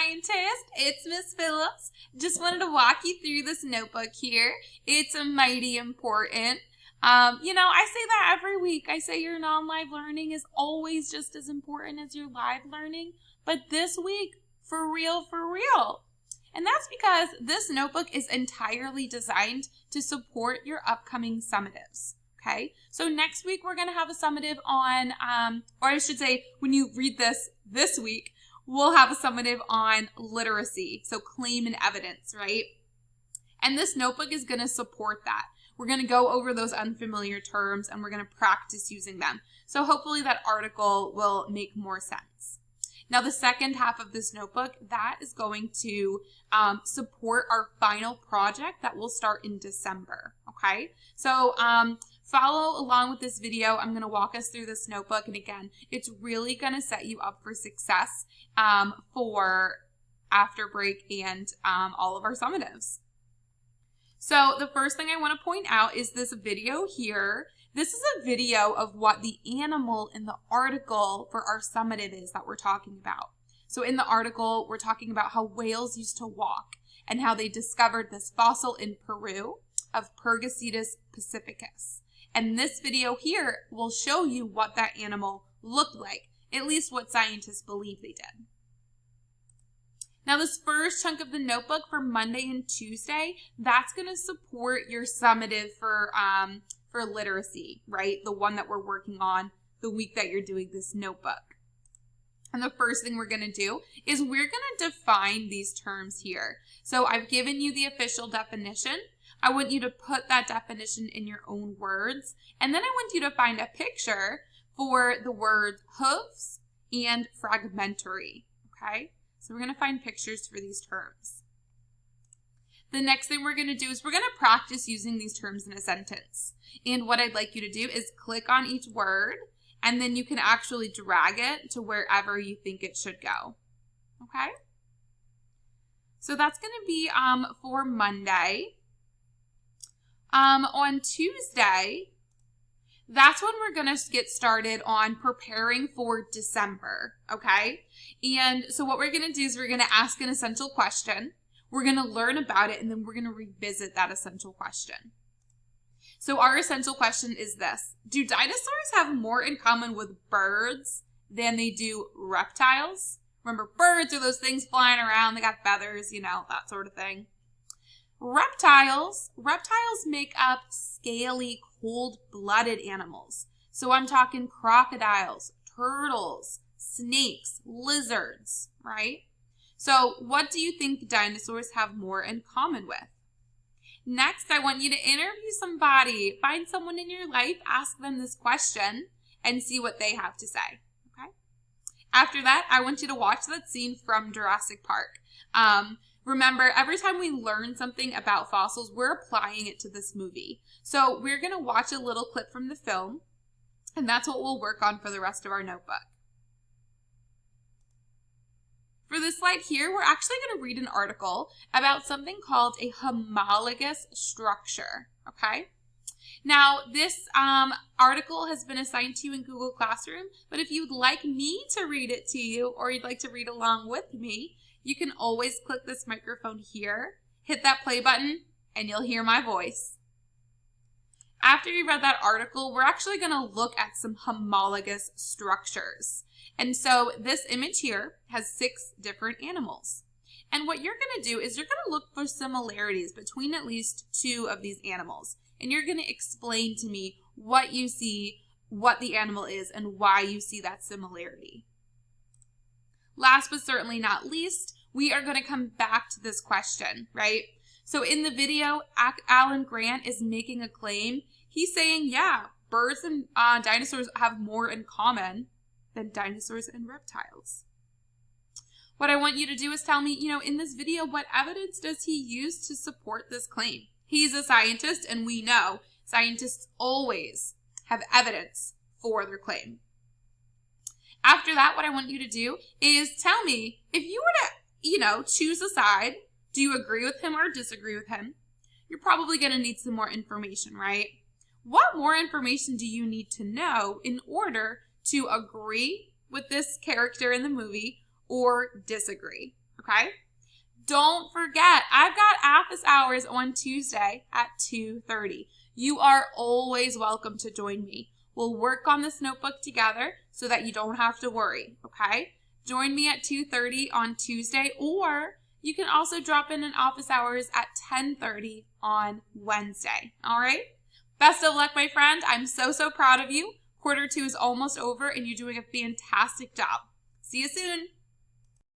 scientist. It's Miss Phillips. Just wanted to walk you through this notebook here. It's mighty important. I say that every week. I say your non-live learning is always just as important as your live learning. But this week, for real. And that's because this notebook is entirely designed to support your upcoming summatives. Okay, so next week we're going to have a summative on, or I should say, when you read this week, we'll have a summative on literacy, so claim and evidence, right? And this notebook is going to support that. We're going to go over those unfamiliar terms and we're going to practice using them. So hopefully that article will make more sense. Now the second half of this notebook, that is going to support our final project that will start in December, okay? So follow along with this video. I'm going to walk us through this notebook. And again, it's really going to set you up for success for after break and all of our summatives. So the first thing I want to point out is this video here. This is a video of what the animal in the article for our summative is that we're talking about. So in the article, we're talking about how whales used to walk and how they discovered this fossil in Peru of Purgocetus pacificus. And this video here will show you what that animal looked like, at least what scientists believe they did. Now this first chunk of the notebook for Monday and Tuesday, that's going to support your summative for literacy, right? The one that we're working on the week that you're doing this notebook. And the first thing we're going to do is we're going to define these terms here. So I've given you the official definition. I want you to put that definition in your own words. And then I want you to find a picture for the words hooves and fragmentary, okay? So we're going to find pictures for these terms. The next thing we're going to do is we're going to practice using these terms in a sentence. And what I'd like you to do is click on each word, and then you can actually drag it to wherever you think it should go. Okay? So that's going to be for Monday. On Tuesday, that's when we're going to get started on preparing for December, okay? And so what we're going to do is we're going to ask an essential question. We're going to learn about it, and then we're going to revisit that essential question. So our essential question is this: do dinosaurs have more in common with birds than they do reptiles? Remember, birds are those things flying around. They got feathers, that sort of thing. Reptiles make up scaly, cold-blooded animals. So I'm talking crocodiles, turtles, snakes, lizards, right? So what do you think dinosaurs have more in common with? Next, I want you to interview somebody. Find someone in your life, ask them this question, and see what they have to say, okay? After that, I want you to watch that scene from Jurassic Park. Remember, every time we learn something about fossils, we're applying it to this movie. So we're going to watch a little clip from the film, and that's what we'll work on for the rest of our notebook. For this slide here, we're actually going to read an article about something called a homologous structure, okay? Now, this article has been assigned to you in Google Classroom, but if you'd like me to read it to you, or you'd like to read along with me, you can always click this microphone here, hit that play button, and you'll hear my voice. After you read that article, we're actually going to look at some homologous structures. And so this image here has 6 different animals. And what you're going to do is you're going to look for similarities between at least 2 of these animals. And you're going to explain to me what you see, what the animal is, and why you see that similarity. Last but certainly not least, we are going to come back to this question, right? So in the video, Alan Grant is making a claim. He's saying, yeah, birds and dinosaurs have more in common than dinosaurs and reptiles. What I want you to do is tell me, in this video, what evidence does he use to support this claim? He's a scientist, and we know scientists always have evidence for their claim. After that, what I want you to do is tell me, if you were to, choose a side, do you agree with him or disagree with him? You're probably going to need some more information, right? What more information do you need to know in order to agree with this character in the movie or disagree, okay? Don't forget, I've got office hours on Tuesday at 2:30. You are always welcome to join me. We'll work on this notebook together so that you don't have to worry, okay? Join me at 2:30 on Tuesday, or you can also drop in office hours at 10:30 on Wednesday, all right? Best of luck, my friend. I'm so proud of you. Quarter 2 is almost over, and you're doing a fantastic job. See you soon.